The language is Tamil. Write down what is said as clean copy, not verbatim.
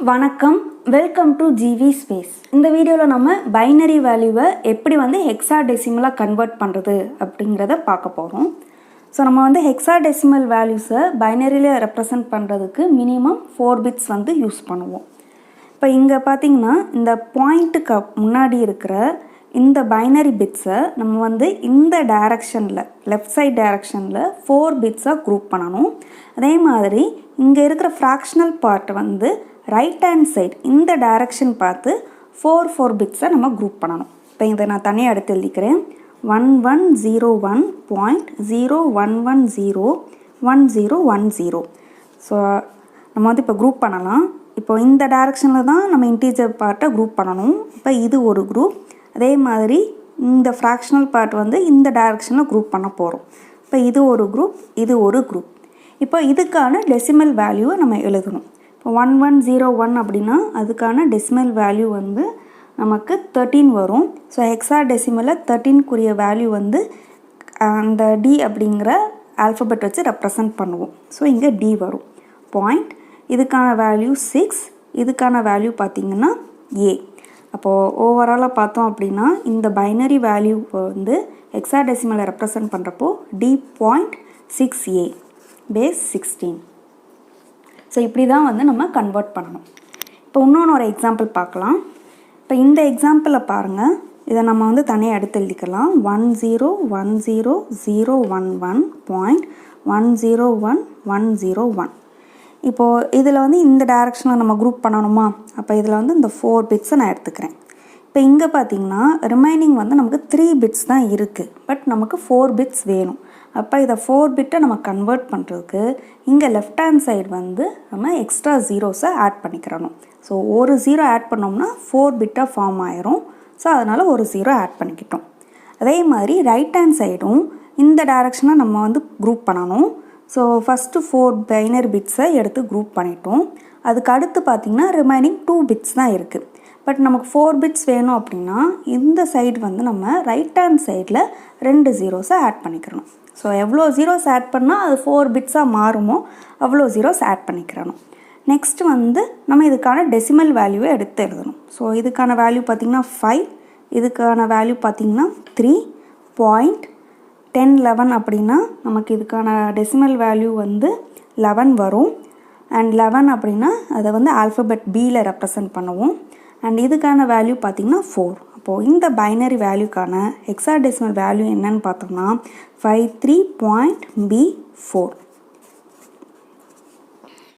வணக்கம், வெல்கம் டு ஜிவி ஸ்பேஸ். இந்த வீடியோவில் நம்ம பைனரி வேல்யூவை எப்படி ஹெக்ஸாடெசிமலாக கன்வெர்ட் பண்ணுறது அப்படிங்கிறத பார்க்க போகிறோம். ஸோ நம்ம ஹெக்ஸாடெசிமல் வேல்யூஸை பைனரியில் ரெப்ரசன்ட் பண்ணுறதுக்கு மினிமம் 4 பிட்ஸ் யூஸ் பண்ணுவோம். இப்போ இங்கே பார்த்திங்கன்னா இந்த பாயிண்ட்டுக்கு முன்னாடி இருக்கிற இந்த பைனரி பிட்ஸை நம்ம இந்த டைரக்ஷனில் லெஃப்ட் சைட் டைரக்ஷனில் 4 பிட்ஸாக குரூப் பண்ணணும். அதே மாதிரி இங்கே இருக்கிற fractional part right hand side இந்த டைரக்ஷன் பார்த்து 4 பிட்ஸை நம்ம குரூப் பண்ணணும். இப்போ இதை நான் தனியாக எடுத்து எழுதிக்கிறேன். 1101.01101010. ஸோ நம்ம இப்போ குரூப் பண்ணலாம். இப்போ இந்த டைரக்ஷனில் தான் நம்ம இன்டீஜர் பார்ட்டை குரூப் பண்ணணும். இப்போ இது ஒரு குரூப். அதே மாதிரி இந்த ஃப்ராக்ஷனல் பார்ட் இந்த டைரக்ஷனில் குரூப் பண்ண போகிறோம். இப்போ இது ஒரு குரூப், இது ஒரு குரூப். இப்போ இதுக்கான டெசிமல் வேல்யூவை நம்ம எழுதணும். இப்போ 1101 அப்படின்னா அதுக்கான டெசிமல் வேல்யூ நமக்கு 13 வரும். ஸோ ஹெக்ஸாடெசிமலில் 13க்குரிய வேல்யூ அந்த டி அப்படிங்கிற ஆல்ஃபபெட் வச்சு ரெப்ரசன்ட் பண்ணுவோம். ஸோ இங்கே டி வரும். பாயிண்ட், இதுக்கான வேல்யூ 6, இதுக்கான வேல்யூ பார்த்திங்கன்னா ஏ. அப்போது ஓவராலாக பார்த்தோம் அப்படின்னா இந்த பைனரி வேல்யூ ஹெக்ஸாடெசிமலை ரெப்ரசன்ட் பண்ணுறப்போ D.6A பேஸ் 16. ஸோ இப்படி தான் நம்ம கன்வெர்ட் பண்ணணும். இப்போ இன்னொன்று ஒரு எக்ஸாம்பிள் பார்க்கலாம். இப்போ இந்த எக்ஸாம்பிளை பாருங்கள். இதை நம்ம தனியாக எடுத்து எழுதிக்கலாம். 1010011.101101. இப்போது இதில் இந்த டைரக்ஷனில் நம்ம குரூப் பண்ணணுமா? அப்போ இதில் இந்த 4 பிட்ஸை நான் எடுத்துக்கிறேன். இப்போ இங்கே பார்த்திங்கன்னா ரிமைனிங் நமக்கு 3 பிட்ஸ் தான் இருக்குது. பட் நமக்கு 4 பிட்ஸ் வேணும். அப்போ இதை 4 பிட்டை நம்ம கன்வெர்ட் பண்ணுறதுக்கு இங்கே லெஃப்ட் ஹேண்ட் சைடு நம்ம எக்ஸ்ட்ரா ஜீரோஸை ஆட் பண்ணிக்கிறணும். ஸோ ஒரு ஜீரோ ஆட் பண்ணோம்னா 4 பிட்டாக ஃபார்ம் ஆயிரும். ஸோ அதனால் ஒரு ஜீரோ ஆட் பண்ணிக்கிட்டோம். அதே மாதிரி ரைட் ஹேண்ட் சைடும் இந்த டைரக்ஷனை நம்ம குரூப் பண்ணணும். ஸோ ஃபஸ்ட்டு 4 பைனரி பிட்ஸை எடுத்து குரூப் பண்ணிட்டோம். அதுக்கு அடுத்து பார்த்திங்கன்னா ரிமைனிங் 2 பிட்ஸ் தான் இருக்குது. பட் நமக்கு 4 பிட்ஸ் வேணும் அப்படின்னா இந்த சைடு நம்ம ரைட் ஹேண்ட் சைடில் 2 ஜீரோஸை ஆட் பண்ணிக்கிறணும். ஸோ எவ்வளோ ஜீரோஸ் ஆட் பண்ணால் அது 4 பிட்ஸாக மாறுமோ அவ்வளோ ஜீரோஸ் ஆட் பண்ணிக்கிறணும். நெக்ஸ்ட் நம்ம இதுக்கான டெசிமல் வேல்யூவை எடுத்து எழுதணும். ஸோ இதுக்கான வேல்யூ பார்த்திங்கன்னா 5, இதுக்கான வேல்யூ பார்த்திங்கன்னா 3.1011 அப்படின்னா நமக்கு இதுக்கான டெசிமல் வேல்யூ 11 வரும். அண்ட் 11 அப்படின்னா அதை ஆல்ஃபபெட் பியில் ரெப்ரசன்ட் பண்ணுவோம். அண்ட் இதுக்கான வேல்யூ பார்த்திங்கன்னா 4. அப்போது இந்த பைனரி வேல்யூக்கான ஹெக்ஸாடெசிமல் வேல்யூ என்னன்னு பார்த்தோம்னா 53.B4.